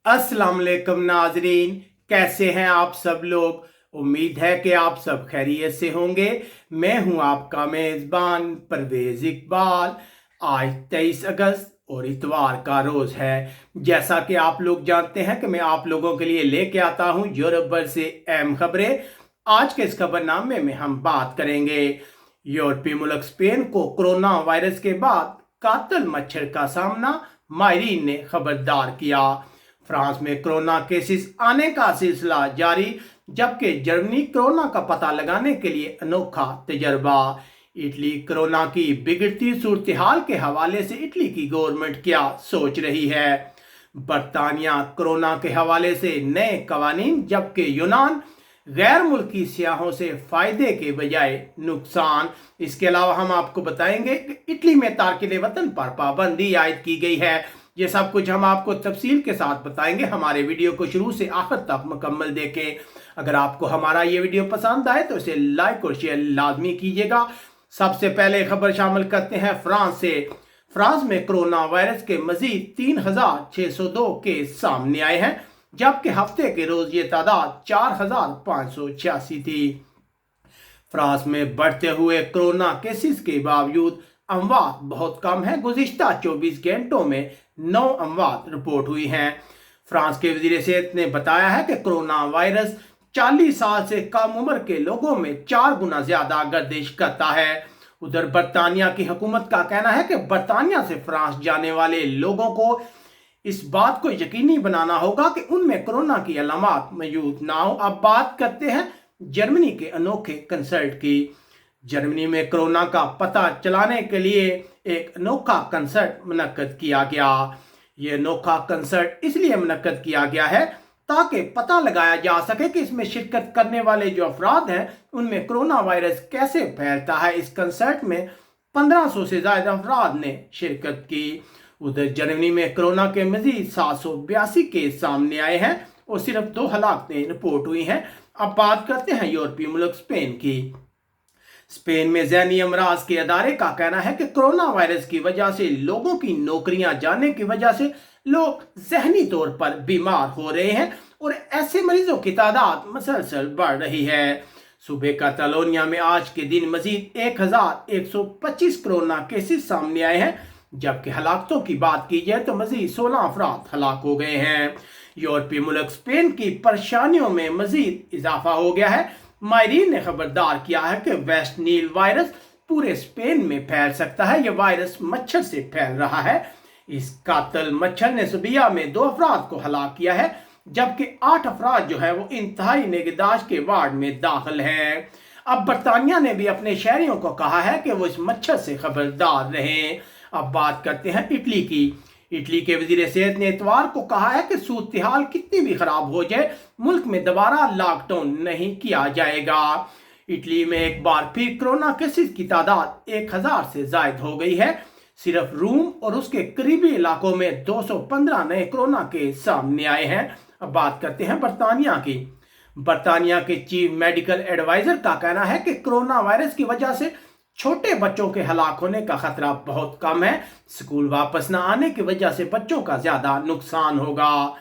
अस्सलाम वालेकुम नाजरीन, कैसे हैं आप सब लोग। उम्मीद है कि आप सब खैरियत से होंगे। मैं हूं आपका मेज़बान परवेज़ इकबाल। आज 23 अगस्त और इतवार का रोज़ है। जैसा कि आप लोग जानते हैं कि मैं आप लोगों के लिए लेके आता हूं यूरोप भर से अहम खबरें। आज के इस खबरनामे में हम बात करेंगे यूरोपीय मुल्क स्पेन को कोरोना वायरस के बाद कातल मच्छर का सामना, माहिरीन ने खबरदार किया। फ्रांस में कोरोना केसेस आने का सिलसिला जारी, जबकि जर्मनी कोरोना का पता लगाने के लिए अनोखा तजर्बा। इटली कोरोना की बिगड़ती सूरत हाल के हवाले से इटली की गवर्नमेंट क्या सोच रही है। बरतानिया कोरोना के हवाले से नए कवानीन, जबकि यूनान गैर मुल्की सियाहों से फायदे के बजाय नुकसान। इसके अलावा हम आपको बताएंगे कि इटली में तारकिन वतन पर पाबंदी आयद की गई है। ये सब कुछ हम आपको तफसील के साथ बताएंगे। हमारे वीडियो को शुरू से आखिर तक मुकम्मल देखें। अगर आपको हमारा ये वीडियो पसंद आए तो इसे लाइक और शेयर लाजमी कीजिएगा। सबसे पहले खबर शामिल करते हैं फ्रांस से। फ्रांस में कोरोना वायरस के मजीद 3,602 केस सामने आए हैं, जबकि हफ्ते के रोज ये तादाद 4,586 थी। फ्रांस में बढ़ते हुए कोरोना केसेस के बावजूद अमवात बहुत कम है। गुज़िश्ता 24 घंटों में 9 अमवात रिपोर्ट हुई हैं। फ्रांस के वजीर सेहत ने बताया है कि कोरोना वायरस 40 साल से कम उम्र के लोगों में 4 गुना ज्यादा गर्दिश करता है। उधर बरतानिया की हुकूमत का कहना है कि बरतानिया से फ्रांस जाने वाले लोगों को इस बात को यकीनी बनाना होगा कि उनमें कोरोना की अलामत मौजूद ना हो। अब बात करते हैं जर्मनी के अनोखे कंसर्ट की। जर्मनी में कोरोना का पता चलाने के लिए एक अनोखा कंसर्ट मुनक्कद किया गया। ये अनोखा कंसर्ट इसलिए मुनक्कद किया गया है ताकि पता लगाया जा सके कि इसमें शिरकत करने वाले जो अफराद हैं उनमें कोरोना वायरस कैसे फैलता है। इस कंसर्ट में 1500 से ज्यादा अफराद ने शिरकत की। उधर जर्मनी में कोरोना के मजीद 782 केस सामने आए हैं और सिर्फ 2 हलाकतें रिपोर्ट हुई हैं। अब बात करते हैं यूरोपीय मुल्क स्पेन की। स्पेन में ज़हनी अमराज के अदारे का कहना है कि कोरोना वायरस की वजह से लोगों की नौकरियां जाने की वजह से लोग ज़हनी तौर पर बीमार हो रहे हैं और ऐसे मरीजों की तादाद मसलसल बढ़ रही है। सूबे कैटालोनिया में आज के दिन मजीद 1,125 कोरोना केसेस सामने आए हैं, जबकि हलाकतों की बात की जाए तो मजीद 16 अफराद हलाक हो गए हैं। यूरोपीय मुल्क स्पेन की परेशानियों में मजीद इजाफा हो गया है। माहिरीन ने खबरदार किया है कि वेस्ट नील वायरस पूरे स्पेन में फैल सकता है। यह वायरस मच्छर से फैल रहा है। इस कातल मच्छर ने सुबिया में 2 अफराद को हलाक किया है, जबकि 8 अफराद जो है वो इंतहाई निगहदाश्त के वार्ड में दाखिल हैं। अब बरतानिया ने भी अपने शहरियों को कहा है कि वो इस मच्छर से खबरदार रहें। अब बात करते हैं इटली की। इटली के वजीर सेहत ने इतवार को कहा है कि सूरत हाल कितनी भी खराब हो जाए, मुल्क में दोबारा लॉकडाउन नहीं किया जाएगा। इटली में एक बार फिर कोरोना केसेस की तादाद 1000 से जायद हो गई है। सिर्फ रोम और उसके करीबी इलाकों में 215 नए कोरोना केस सामने आए हैं। अब बात करते हैं बरतानिया की। बरतानिया के चीफ मेडिकल एडवाइजर का कहना है कि कोरोना वायरस की वजह से छोटे बच्चों के हलाक होने का खतरा बहुत कम है। स्कूल वापस न आने की वजह से बच्चों का ज्यादा नुकसान होगा।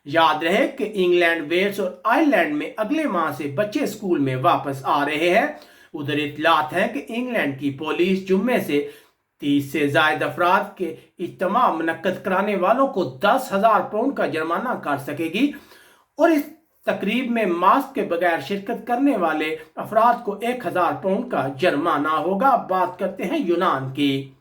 याद रहे कि इंग्लैंड, वेल्स और आयरलैंड में अगले माह से बच्चे स्कूल में वापस आ रहे हैं। उधर इतलात है कि इंग्लैंड की पुलिस जुम्मे से 30 से ज्यादा अफराद के इज्तिमा मुनक्कद कराने वालों को 10,000 पाउंड का जुर्माना कर सकेगी और इस तकरीब में मास्क के बगैर शिरकत करने वाले अफराद को 1,000 पाउंड का जुर्माना होगा। बात करते हैं यूनान की।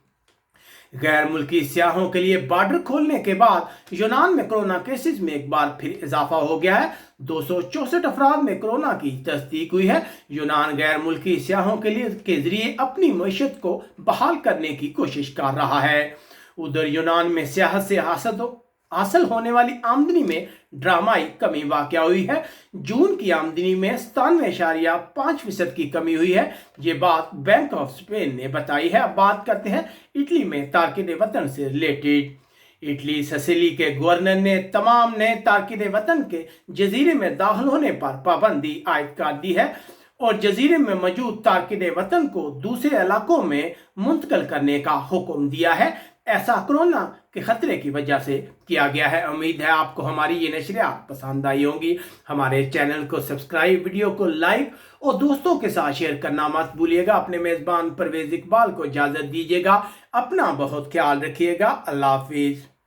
गैर मुल्की सियाहों के लिए बॉर्डर खोलने के बाद यूनान में कोरोना केसेस में एक बार फिर इजाफा हो गया है। 264 अफराद में कोरोना की तस्दीक हुई है। यूनान गैर मुल्की सियाहों के जरिए अपनी मईशत को बहाल करने की कोशिश कर रहा है। उधर यूनान में सियाहत से हासिल होने वाली आमदनी में ड्रामाई कमी वाक़या हुई है। जून की आमदनी में 97.5% की कमी हुई है। ये बात बैंक ऑफ स्पेन ने बताई है। अब बात करते हैं इटली में तारकिन वतन से रिलेटेड। इटली सिसिली के गवर्नर ने तमाम नए तारकिन वतन के जजीरे में दाखिल होने पर पाबंदी आयद कर दी है और जजीरे में मौजूद तारकिन वतन को दूसरे इलाकों में मुंतकिल करने का हुक्म दिया है। ऐसा कोरोना के खतरे की वजह से किया गया है। उम्मीद है आपको हमारी ये नशरियात पसंद आई होंगी। हमारे चैनल को सब्सक्राइब, वीडियो को लाइक और दोस्तों के साथ शेयर करना मत भूलिएगा। अपने मेज़बान परवेज़ इकबाल को इजाज़त दीजिएगा। अपना बहुत ख्याल रखिएगा। अल्लाह हाफिज़।